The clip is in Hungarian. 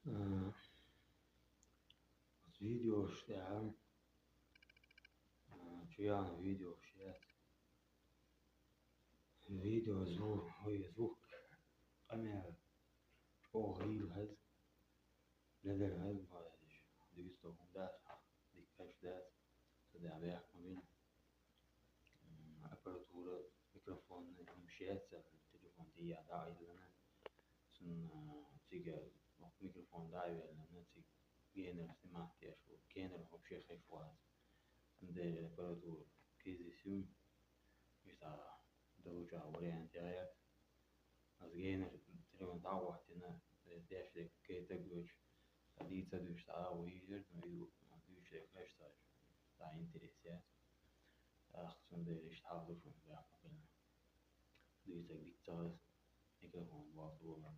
Az videós där, Giuliano videós jet. Video sucht einmal Ohrhilhet, Lederhet, weil ich düster und das, die Cash das, så det werk man bin. Apparatura, mikrofon, mshetsa, telefon دي داعي لنا. سن تيجا mikrofon داعي لنا تيجا جينا استماع تيشو جينا هو بشيء خيفوات. سن apparatura aquisition يسا دوجا وريان تيايا. Az géner telefon dáwachtina déflik kéte gúcs a díca dús tá áhú hízir na vidú a dúslék lestáis tá interessiát ach sunde is tábú fun da dúsek dictáz mikrofon volt volna